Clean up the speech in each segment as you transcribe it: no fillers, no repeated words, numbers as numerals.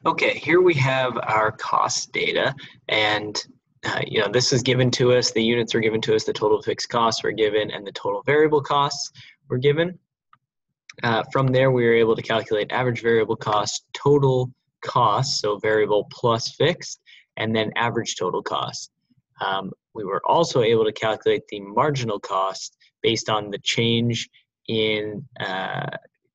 Okay, here we have our cost data, and this is given to us. The units are given to us. The total fixed costs were given, and the total variable costs were given. From there, we were able to calculate average variable cost, total cost, so variable plus fixed, and then average total cost. We were also able to calculate the marginal cost based on the change in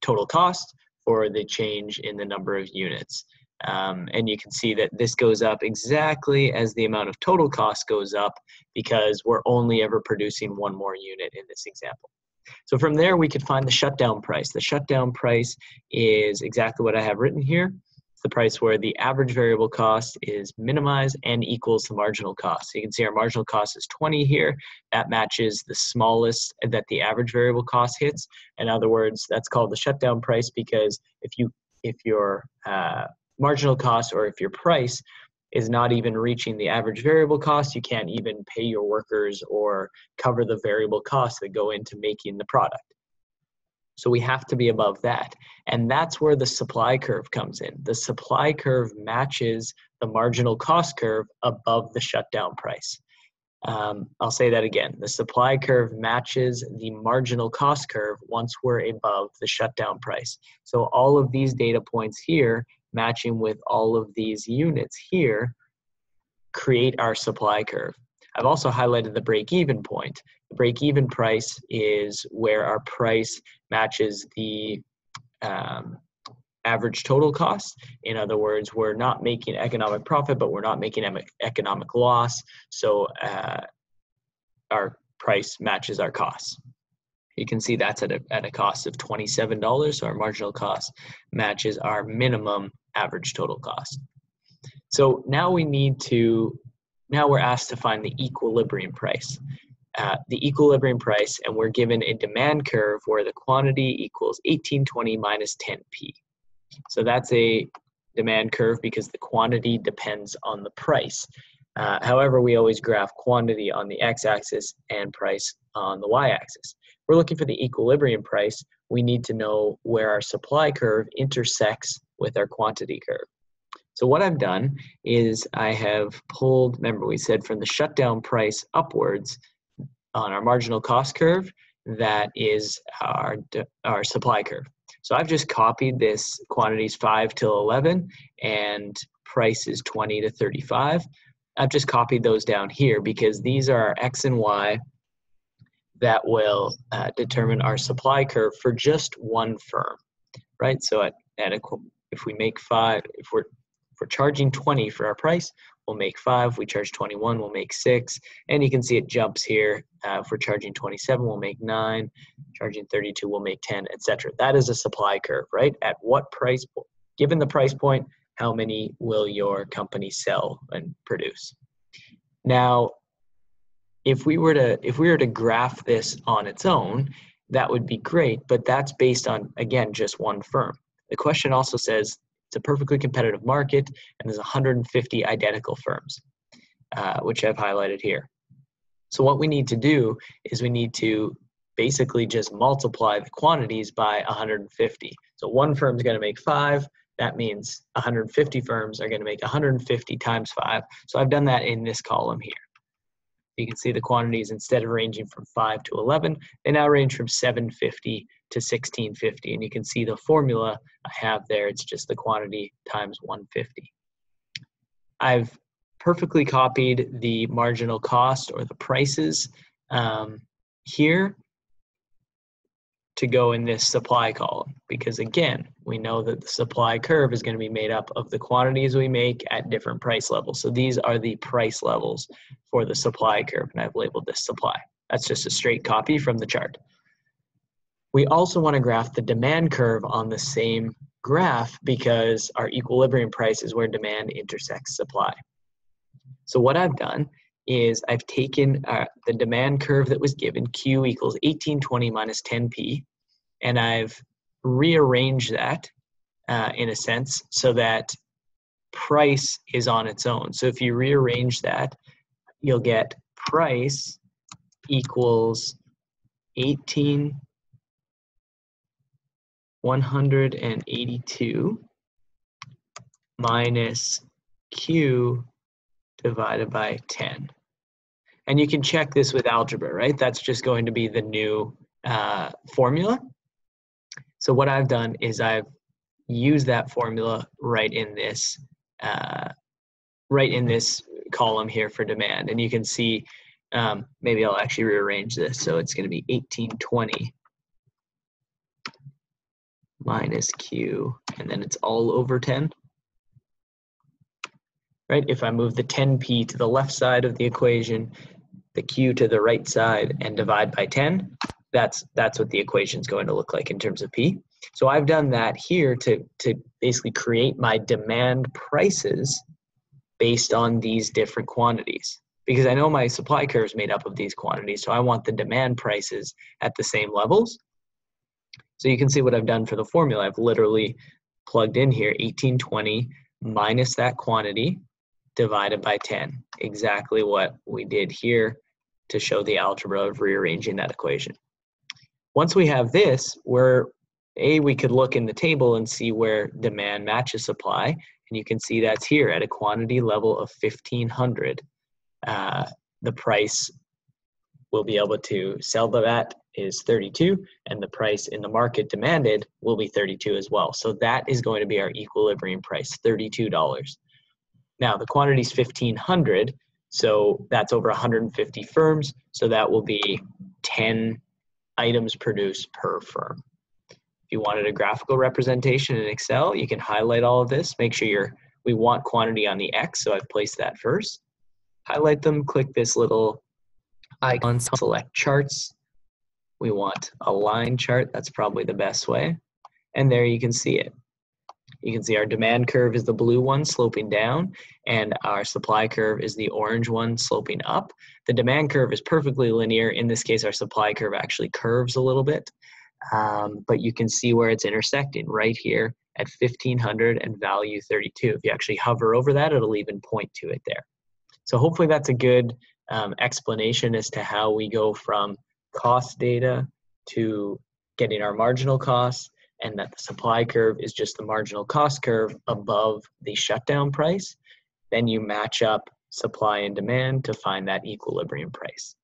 total cost or the change in the number of units. And you can see that this goes up exactly as the amount of total cost goes up because we're only ever producing one more unit in this example. So from there, we could find the shutdown price. The shutdown price is exactly what I have written here. It's the price where the average variable cost is minimized and equals the marginal cost. So you can see our marginal cost is 20 here. That matches the smallest that the average variable cost hits. In other words, that's called the shutdown price because if your marginal cost or if your price is not even reaching the average variable cost, you can't even pay your workers or cover the variable costs that go into making the product. So we have to be above that. And that's where the supply curve comes in. The supply curve matches the marginal cost curve above the shutdown price. I'll say that again. The supply curve matches the marginal cost curve once we're above the shutdown price. So all of these data points here matching with all of these units here create our supply curve. I've also highlighted the break-even point. The break-even price is where our price matches the average total cost. In other words, we're not making economic profit, but we're not making economic loss. So our price matches our costs. You can see that's at a cost of $27. So our marginal cost matches our minimum average total cost. So now we're asked to find the equilibrium price. The equilibrium price, and we're given a demand curve where the quantity equals 1820 minus 10p. So that's a demand curve because the quantity depends on the price. However, we always graph quantity on the x-axis and price on the y-axis. We're looking for the equilibrium price. We need to know where our supply curve intersects with our quantity curve. So what I've done is I have pulled, remember we said from the shutdown price upwards on our marginal cost curve, that is our supply curve. So I've just copied this quantities 5 till 11 and price is 20 to 35. I've just copied those down here because these are our X and Y that will determine our supply curve for just one firm, right? So if we make 5, if we're charging 20 for our price, we'll make 5. If we charge 21, we'll make 6. And you can see it jumps here. If we're charging 27, we'll make 9. Charging 32, we'll make 10, etc. That is a supply curve, right? At what price, given the price point, how many will your company sell and produce? Now, if we were to graph this on its own, that would be great, but that's based on, again, just one firm. The question also says it's a perfectly competitive market and there's 150 identical firms, which I've highlighted here. So what we need to do is we need to basically just multiply the quantities by 150. So one firm is going to make 5. That means 150 firms are going to make 150 times 5. So I've done that in this column here. You can see the quantities, instead of ranging from 5 to 11, they now range from 750 to 1650. And you can see the formula I have there. It's just the quantity times 150. I've perfectly copied the marginal cost or the prices here to go in this supply column, because again, we know that the supply curve is going to be made up of the quantities we make at different price levels. So these are the price levels for the supply curve, and I've labeled this supply. That's just a straight copy from the chart. We also want to graph the demand curve on the same graph because our equilibrium price is where demand intersects supply. So what I've done is I've taken the demand curve that was given, Q equals 1820 minus 10p, and I've rearranged that in a sense so that price is on its own. So if you rearrange that, you'll get price equals 18,182 minus Q divided by 10. And you can check this with algebra, right? That's just going to be the new formula. So what I've done is I've used that formula right in this column here for demand. And you can see, maybe I'll actually rearrange this. So it's going to be 1820 minus Q, and then it's all over 10. Right? If I move the 10p to the left side of the equation, the Q to the right side, and divide by 10, that's what the equation is going to look like in terms of P. So I've done that here to basically create my demand prices based on these different quantities. Because I know my supply curve is made up of these quantities, so I want the demand prices at the same levels. So you can see what I've done for the formula. I've literally plugged in here 1820 minus that quantity divided by 10. Exactly what we did here to show the algebra of rearranging that equation. Once we have this, we could look in the table and see where demand matches supply, and you can see that's here at a quantity level of 1500. The price we'll be able to sell them at is 32, and the price in the market demanded will be 32 as well. So that is going to be our equilibrium price, $32. Now the quantity is 1500, so that's over 150 firms, so that will be 10 items produced per firm. If you wanted a graphical representation in Excel, you can highlight all of this. Make sure we want quantity on the X, so I've placed that first. Highlight them, click this little icon, select charts. We want a line chart, that's probably the best way. And there you can see it. You can see our demand curve is the blue one sloping down, and our supply curve is the orange one sloping up. The demand curve is perfectly linear. In this case, our supply curve actually curves a little bit, but you can see where it's intersecting right here at 1500 and value 32. If you actually hover over that, it'll even point to it there. So hopefully that's a good explanation as to how we go from cost data to getting our marginal costs, and that the supply curve is just the marginal cost curve above the shutdown price. Then you match up supply and demand to find that equilibrium price.